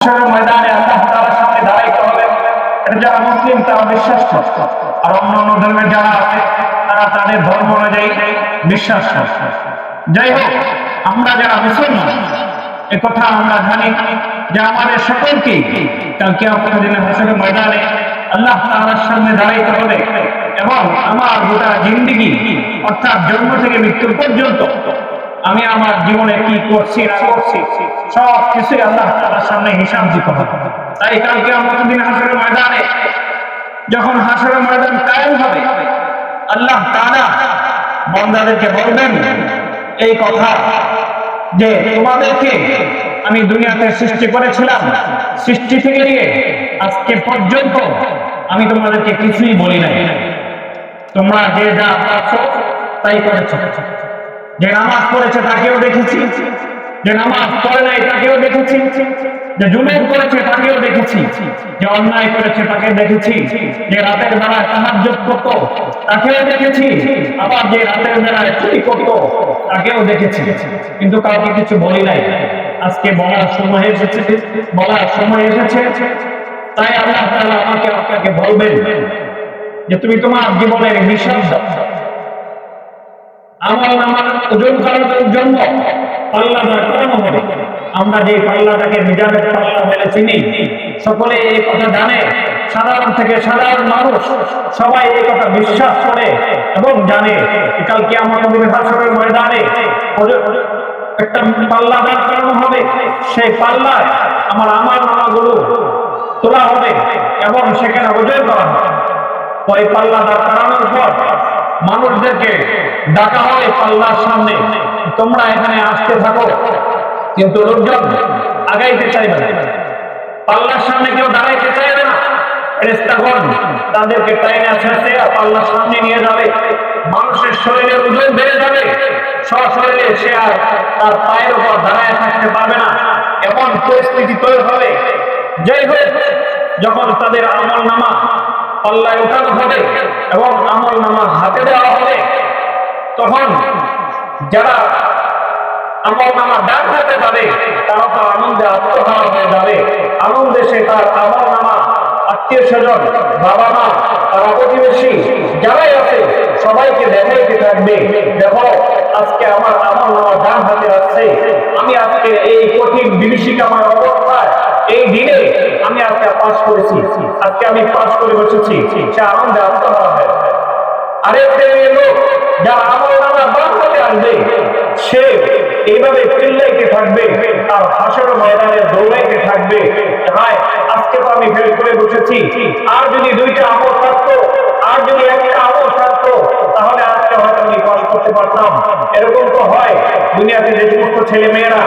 ময়দানে আল্লাহ তাআলার সামনে দাঁড়াইতে হবে। এটা যারা মুসলিম তারা বিশ্বাস করত, আর অন্যান্য ধর্মের যারা আছে তারা তাদের ধর্ম অনুযায়ী বিশ্বাস করত। যাই হোক, আমরা যারা মুসলমান একথা আমরা জানি যে আমাদের সকলকে কাল কিয়ামতের দিনে হাসরের ময়দানে আল্লাহ তাআলার সামনে দাঁড়াইতে হবে এবং আমার গোটা জিন্দেগি অর্থাৎ জন্ম থেকে মৃত্যু পর্যন্ত আমি আমার জীবনে কি করছি না করছি সব কিছুই আল্লাহ তাআলার সামনে হিসাব দিতে হবে। তাই কাল কিয়ামতের দিনে হাসরের ময়দানে যখন হাসরের ময়দান কায়েম হবে, আল্লাহ তাআলা বান্দাদেরকে বলবেন এই কথা যে তোমাদেরকে আমি দুনিয়াতে সৃষ্টি করেছিলাম, সৃষ্টি থেকে নিয়ে আজকে পর্যন্ত আমি তোমাদেরকে কিছুই বলি নাই। তোমরা যে যা পারছো তাই করেছো। যে নামাজ পড়েছে তাকেও দেখেছি, যে নামাজ পড়ে নাই তাকেও দেখেছি, যে জুলুম করেছে তাকেও দেখেছি, যে অন্যায় করেছে তাকে দেখেছি, যে রাতের বেলায় তাহাজ্জুদ করত তাকেও দেখেছি, আবার যে রাতের বেলায় চুরি করত তাকেও দেখেছি, কিন্তু কাউকে কিছু বলি নাই। আজকে বলার সময় এসেছে, বলার সময় এসেছে। তাই আল্লাহ তাআলা আমাকে আপনাকে বলবেন যে তুমি তোমার জীবনের হিসাব দাও। আমল নামার ওজন করানোর জন্য পাল্লা দাঁড় করানো হবে। আমরা যে পাল্লাটাকে মিজানের পাল্লা বলে চিনি, সকলে এই কথা জানে, সাধারণ থেকে সাধারণ মানুষ সবাই এই কথা বিশ্বাস করে এবং জানে। কাল কিয়ামতের দিনে হাসরের ময়দানে একটা পাল্লা দাঁড় করানো হবে। সেই পাল্লায় আমার আমল নামাগুলো তোলা হবে এবং সেখানে ওজন করা হবে। ওই পাল্লা দাঁড় করানোর পর মানুষদেরকে ডাকা হয় পাল্লার সামনে, তোমরা এখানে আসতে থাকো, কিন্তু লোকজন আগাইতে চাইবে না, পাল্লার সামনে কেউ দাঁড়াইতে চাইবে না। ফেরেশতাগণ তাদেরকে টাইনে আসতে পাল্লার সামনে নিয়ে যাবে। মানুষের শরীরের ওজন বেড়ে যাবে, সশরীরে সে আর তার পায়ের উপর দাঁড়ায় থাকতে পারবে না, এমন পরিস্থিতি তৈরি হবে। যাই হোক, যখন তাদের আমল নামা পাল্লায় ওঠানো হবে এবং আমল নামা হাতে দেওয়া হবে, তখন যারা আমল নামা ডান হাতে পাবে তারা তো আনন্দে আত্মহারা হয়ে যাবে। আনন্দে সে তার আমল নামা আত্মীয় স্বজন, বাবা মা, তারা প্রতিবেশী যারাই আছে সবাইকে দেখাইতে থাকবে, দেখো আজকে আমার আমল নামা ডান হাতে আসছে, আমি আজকে এই কঠিন বিভীষিকাময় অবস্থায় এই দিনে আমি আজকে পাস করেছি, আজকে আমি পাস করে বসেছি। সে আনন্দে আত্মহারা হয়। আরেক লোক যার আমল নামা বাম হাতে আসবে, সে এইভাবে চিল্লাইতে থাকবে, আর হাসরের ময়দানে দৌড়াইতে থাকবে, হায় আজকে তো আমি ফেল করে বসেছি, আর যদি দুইটা আমল থাকতো, আর যদি একটা আমল থাকতো, তাহলে আজকে হয়তো আমি পাস করতে পারতাম। এরকম তো হয় দুনিয়াতে যে সমস্ত ছেলে মেয়েরা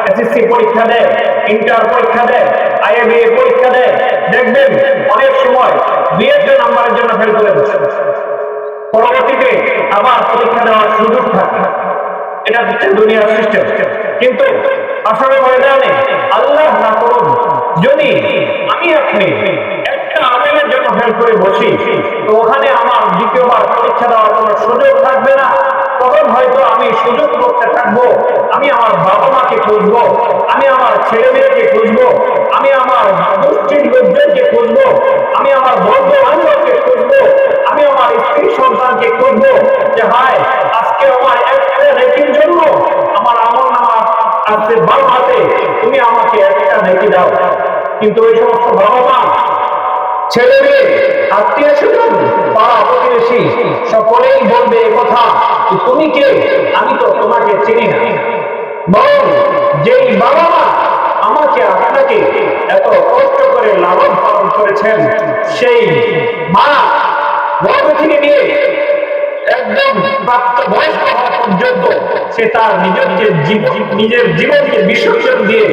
এসএসসি পরীক্ষা দেয়, ইন্টার পরীক্ষা দেয়, আইএবিএ পরীক্ষা দেয়, দেখবেন অনেক সময় বিএসসি নাম্বারের জন্য ফেল করে বসে, পরবর্তীতে আবার পরীক্ষা দেওয়ার সুযোগ থাকে। এটা হচ্ছে দুনিয়ার সিস্টেম। কিন্তু আসলে ময়দানে আল্লাহ না করুন যদি আমি আপনি একটা আমেলের জন্য ফেল করে বসি, তো ওখানে আমার দ্বিতীয়বার পরীক্ষা দেওয়ার কোনো সুযোগ থাকবে না। তখন হয়তো আমি সুযোগ করতে থাকবো, আমি আমার বাবা মাকে খুঁজবো, আমি আমার ছেলে মেয়েকে খুঁজবো, আমি আমার গোষ্ঠীর লোকজনকে খুঁজবো, আমি আমার বন্ধু বান্ধবকে খুঁজবো, আমি আমার স্ত্রী সন্তানকে খুঁজবো, যে হায় আজকে আমার একটা নেকির জন্য আমার আমল নামা আজকে বাম হাতে, তুমি আমাকে একটা নেকি দাও। কিন্তু ওই সমস্ত বাবা মা, ছেলে মেয়ে, আত্মীয় স্বজন, পাড়া প্রতিবেশী সকলেই বলবে এ কথা, তুমি কে, আমি তো তোমাকে চিনি না। বরং যেই বাবা মা আমাকে আপনাকে এত কষ্ট করে লালন পালন করেছেন, সেই মা গর্ভ থেকে নিয়ে একদম প্রাপ্তবয়স্ক হওয়া পর্যন্ত সে তার নিজের জীবনকে বিসর্জন দিয়ে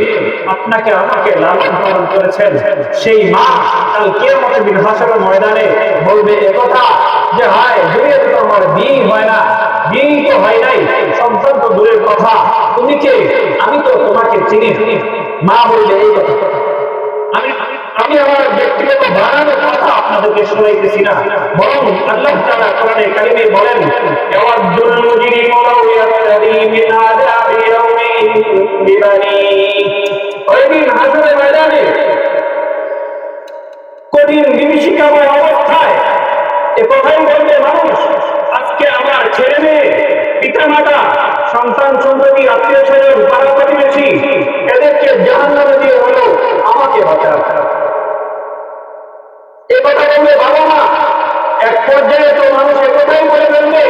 আপনাকে আমাকে লালন পালন করেছেন, সেই মা কাল কিয়ামতের দিন হাসরের ময়দানে বলবে একথা যে হায় দুনিয়াতে তো আমার বিয়ে হয় না, বিয়ে তো হয় নাই, সন্তান তো দূরের কথা, তুমি কে, আমি তো তোমাকে চিনি। মা বলবে এই কথা। আমি আমার ব্যক্তিগত বানানো কথা আপনাদেরকে শোনাইতেছি না, বরং আল্লাহ তাআলা কোরআনে কারিমে বলেন, ইয়াওয়াদুল মুজরিমু লাউ ইয়াফতাদি মিন আযাবি ইয়াউমিন বিবানি ওই দিন হাসরের ময়দানে কঠিন বিভীষিকাময় অবস্থায় এ কথাই বলবে মানুষ, আজকে আমার ছেলে মেয়ে, পিতা মাতা, সন্তান সন্ততি, আত্মীয় স্বজন, পাড়া প্রতিবেশী, এদেরকে জাহান্নামে দিয়ে হলো আমাকে বাঁচাও। এ কথা বলবে বাবা মা। এক পর্যায়ে তো মানুষ এ কথাই বলে ফেলবে,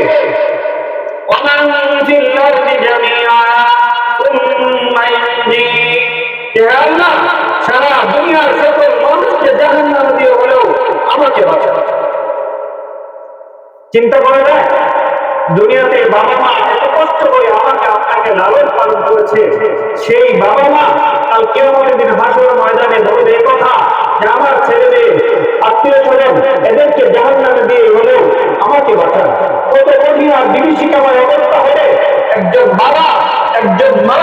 সারা দুনিয়ার সকল মানুষকে জাহান্নামে দিয়ে হলেও আমাকে বাঁচাও। চিন্তা করা যায়, দুনিয়াতে বাবা মা এত কষ্ট করে আমাকে আপনাকে লালন পালন করেছে, সেই বাবা মা কাল কিয়ামতের দিন হাসরের ময়দানে বলবে এই কথা যে আমার ছেলে মেয়ে, আত্মীয় স্বজন, এদেরকে জাহান্নামে দিয়ে হলেও আমাকে বাঁচাও। কত কঠিন আর বিভীষিকাময় অবস্থা হলে একজন বাবা, একজন মা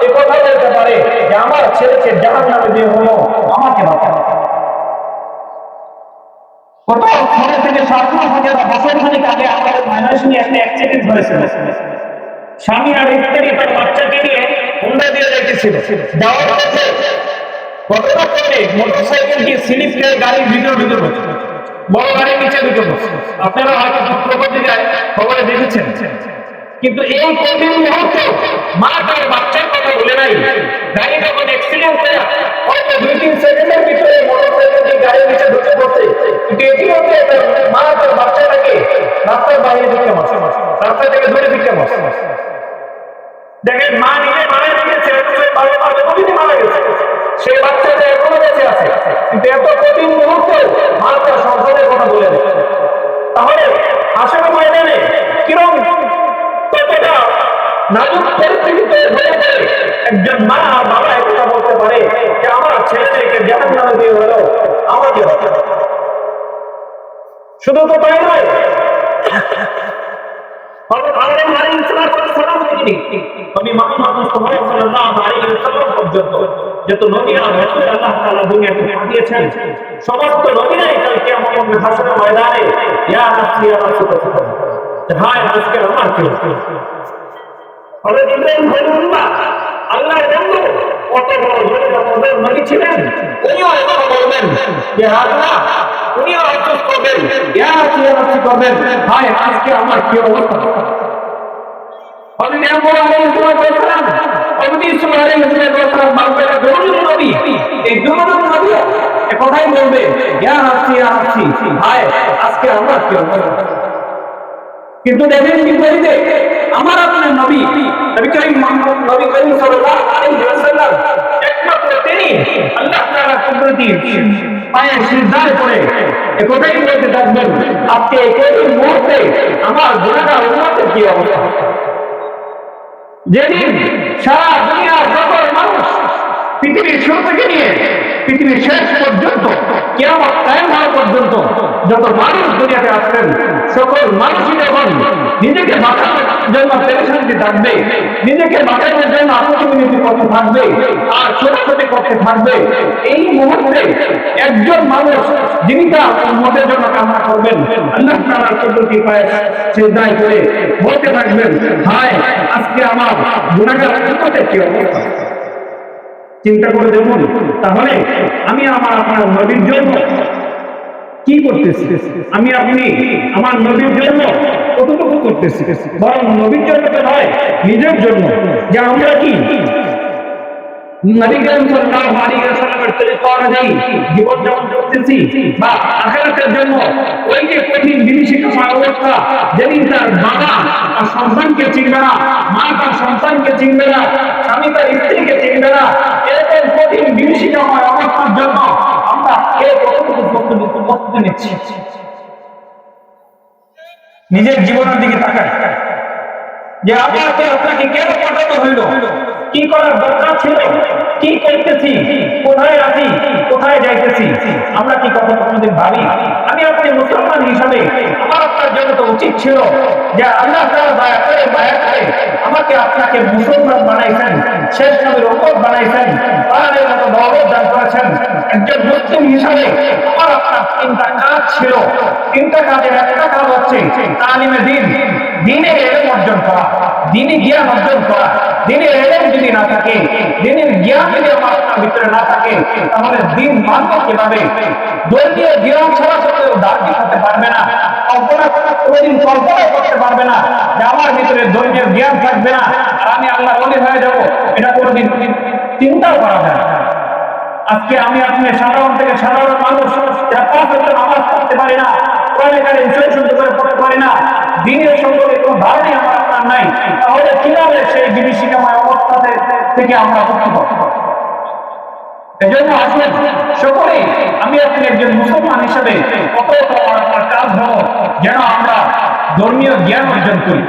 এ কথা বলতে পারে যে আমার ছেলেকে জাহান্নামে দিয়ে হলেও আমাকে বাঁচাও। কত 6 থেকে 7 মাস আগে বা বছর খানিক আগে আমাদের ময়মনসিংহে একটা অ্যাক্সিডেন্ট হয়েছিল। স্বামী আর স্ত্রী তার বাচ্চাকে নিয়ে হুন্ডা দিয়ে যাইতেছিল, যাওয়ার পথে ঘটনা করে মোটরসাইকেল দিয়ে স্লিপ খেয়ে গাড়ির ভিতরে ঢুকে পড়ছে, বড় গাড়ির নিচে ঢুকে পড়ছে। আপনারা হয়তো পত্রপত্রিকায় খবরে দেখেছেন। কিন্তু এই কঠিন মুহূর্তে মা তার বাচ্চার কথা বলে নাই। গাড়ি যখন অ্যাক্সিডেন্ট হয়ে হয়তো 2-3 সেকেন্ডের ভিতরে মোটরসাইকেলটি গাড়ির নিচে ঢুকে পড়ছে, কিন্তু ইতিমধ্যে মা তার বাচ্চাটাকে রাস্তার বাইরে ঢুকে মারছে, রাস্তা থেকে ধরে ঢুকে মারছে। দেখেন, মা নিজে মারা গেছে, মারা গেছে, সেই বাচ্চাটা এখনো বেঁচে আছে, কিন্তু এত কঠিন মুহূর্তে মা তার সন্তানের কথা বলে দেয়। তাহলে হাসরের ময়দানে কিরকম কতটা নাজুক পরিস্থিতিতে হয়ে যায় একজন মা আর বাবা একথা বলতে পারে যে আমার ছেলেকে জাহান্নামে দিয়ে হলো আমাকে বাঁচাও। শুধু তো তাই নয়, যত নবীরা রাসূল আল্লাহ তাআলা দুনিয়াতে পাঠিয়েছেন, সমস্ত নবীরাই কাল কিয়ামতের হাসরের ময়দানে ইয়া নাফসি ইয়া নাফসি করতে, হায় আজকে আমার কি হযরত ইব্রাহিম খলিলুল্লাহ আল্লাহর বন্ধু, কত বড় জনপদের নবী ছিলেন, উনিও কথা বলবেন যে আল্লাহ, উনিও আফসোস করবেন, ইয়া নাফসি ইয়া নাফসি করবেন, হায় আজকে আমার কি অবস্থা। হযরত ইয়াকুব আলাইহিস সালাম, হযরত ইসমাঈল আলাইহিস সালাম বাপেরা দুজন নবী, এই দুজন নবী এই কথাই বলবে ইয়া নাফসি ইয়া নাফসি, হায় আজকে আমার কি অবস্থা। কিন্তু দেখেন বিপরীতে আমার আপনার নবী নবী করিম সাল্লাল্লাহু আলাইহি ওয়াসাল্লাম, একমাত্র তিনি আল্লাহ তাআলা কুদরতি পায়ে সিজদায় পড়ে এই কথাই বলতে থাকবেন, আজকে এই কঠিন মুহূর্তে আমার গুনাহগার উম্মতের কি অবস্থা। যেদিন সারা দুনিয়ার সকল মানুষ পৃথিবীর শুরু থেকে নিয়ে পৃথিবীর শেষ পর্যন্ত, কিয়ামত কায়েম হওয়া পর্যন্ত যত মানুষ দুনিয়াতে আসবেন, সকল মানুষই যখন নিজেকে বাঁচানোর জন্য পেরেশানিতে থাকবে, নিজেকে বাঁচানোর জন্য আত্মবিনীতি করতে থাকবে আর ছোটাছুটি করতে থাকবে, এই মুহূর্তে একজন মানুষ যিনি তার উম্মতের জন্য কামনা করবেন, আল্লাহ তাআলার কুদরতি পায়ে সিজদায় করে বলতে থাকবেন, হায় আজকে আমার গুনাহগার উম্মতের কি অবস্থা। চিন্তা করে দেখুন, তাহলে আমি আমার আপনার নবীর জন্য কি করতেছি, আমি আপনি আমার নবীর জন্য কতটুকু করতেছি, বরং নবীর জন্য তো নয়, নিজের জন্য, যে আমরা কি নবী করিম সাল্লাল্লাহু আলাইহি ওয়াসাল্লামের তরিকা অনুযায়ী জীবন যাপন করতেছি, বা আখিরাতের জন্য ওই যে কঠিন বিভীষিকাময় অবস্থা, যেদিন তার বাবা তার সন্তানকে চিনবে না, মা তার সন্তানকে চিনবে না, স্বামী তার স্ত্রীকে চিনবে না, এরকম কঠিন বিভীষিকাময় অবস্থার জন্য আমরা কে কতটুকু প্রস্তুতি নিচ্ছি। নিজের জীবনের দিকে তাকাই, যে আমাকে আপনাকে কেন পাঠানো হইল, কি করার দরকার ছিল, কি করতেছি, কোথায় আছি, কোথায় যাইতেছি, আমরা কি কখনো কোনোদিন ভাবি? আমি আপনি মুসলমান হিসাবে আমার আপনার জন্য তো উচিত ছিল যে আল্লাহ তাআলা দয়া করে আমাকে আপনাকে মুসলমান বানাইছেন, শেষ নবীর উম্মত বানাইছেন, কোরআনের মতো দৌলত দান করেছেন। একজন মুসলিম হিসাবে আমার আপনার 3টা কাজ ছিল। 3টা কাজের একটা কাজ হচ্ছে তালিমে দ্বীন, দ্বীনের ইলম অর্জন করা, দ্বীনি জ্ঞান অর্জন করা। দ্বীনের ইলম যদি না থাকে, দ্বীনের জ্ঞান যদি আমার ভিতরে না থাকে তাহলে দিন মানব কিভাবে? ধর্মীয় জ্ঞান ছাড়া কেউ ধার্মিক হতে পারবে না। কোনদিন কল্পনা করতে পারবে না যে আমার ভিতরে ধর্মীয় জ্ঞান থাকবে না আর আমি আল্লাহ ওলি হয়ে যাব, এটা কোনদিন চিন্তাও করা যায় না। আজকে আমি আপনি সাধারণ থেকে সাধারণ মানুষ, যারা 5 ওয়াক্ত নামাজ পড়তে পারি না, কোরআনে কারিম শুদ্ধ করে পড়তে পারি না, দ্বীনের সম্পর্কে কোনো ধারণাই আমার আপনার নাই, তাহলে কিভাবে সেই বিভীষিকাময় অবস্থা থেকে আমরা মুক্ত হব? এজন্য আসলে সকলেই আমি আপনি একজন মুসলমান হিসেবে কত আপনার কাজ হলো যেন আমরা ধর্মীয় জ্ঞান অর্জন করি।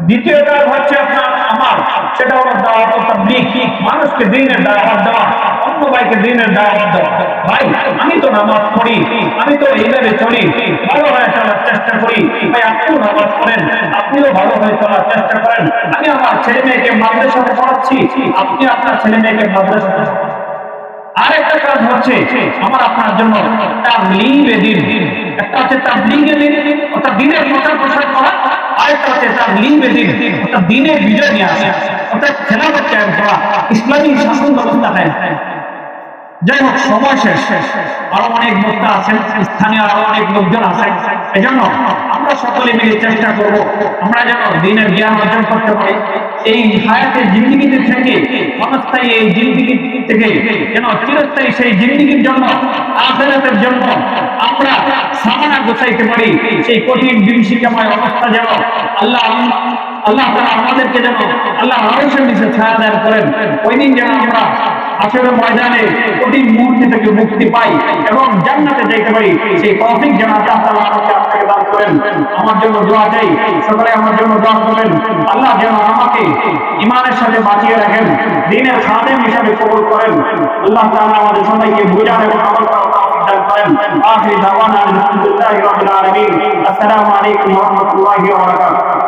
দ্বিতীয় কাজ হচ্ছে আপনার আমার, সেটা হলো দাওয়াত ও তাবলীগ, মানুষকে দ্বীনের দাওয়াত দেওয়া, অন্য ভাইকে দ্বীনের দাওয়াত দেওয়া। ভাই আমি তো নামাজ পড়ি, আমি তো এইভাবে চলি, ভালো হয়ে চলার চেষ্টা করি। ভাই আপনিও নামাজ পড়েন, আপনিও ভালো হয়ে চলার চেষ্টা করেন। আমি আমার ছেলে মেয়েকে মাদ্রাসাতে পড়াচ্ছি, আপনি আপনার ছেলে মেয়েকে মাদ্রাসাতে পড়াচ্ছেন। আরেকটা কাজ হচ্ছে আমার আপনার জন্য তাবলীগে দ্বীন, একটা হচ্ছে তাবলীগে দ্বীন অর্থাৎ দ্বীনের প্রচার প্রসার করা, আরেকটা হচ্ছে তাবলীগে দ্বীন অর্থাৎ দ্বীনের বিজয় নিয়ে আসা, অর্থাৎ খেলাফত কায়েম করা, ইসলামী শাসন ব্যবস্থা কায়েম করা। যাই হোক, সময় শেষ, আরো অনেক বক্তা আছেন, স্থানীয় আরো অনেক লোকজন আছেন। এজন্য আমরা সকলে মিলে চেষ্টা করব আমরা যেন দ্বীনের জ্ঞান অর্জন করতে পারি। এই হায়াতের জিন্দেগিতে থেকে ক্ষণস্থায়ী এই জিন্দেগি থেকে যেন চিরস্থায়ী সেই জিন্দেগির জন্য, আখিরাতের জন্য আমরা সামানা গোছাইতে পারি। সেই কঠিন বিভীষিকাময় অবস্থা যেন আল্লাহ তাআলা আমাদেরকে যেন আল্লাহ আরশের নিচে ছায়া দান করেন। ওই দিন যেন আমরা হাসরের ময়দানে কঠিন মুহূর্ত থেকে মুক্তি পাই এবং জান্নাতে যাইতে পারি। সেই তৌফিক যেন আল্লাহ তাআলা আমাকে আপনাকে দান করেন। আমার জন্য দোয়া চাই, সকলে আমার জন্য দোয়া করবেন। আল্লাহ যেন আমাকে ঈমানের সাথে বাঁচিয়ে রাখেন, দ্বীনের খাদেম হিসেবে কবুল করেন। আল্লাহ তাআলা আমাদের সবাইকে বুঝার এবং আমল করার তৌফিক দান করেন। আখির দাওয়ানা আলহামদুলিল্লাহি রাব্বিল আলামিন। আসসালামু আলাইকুম ওয়া রাহমাতুল্লাহি ওয়া বারাকাতুহু।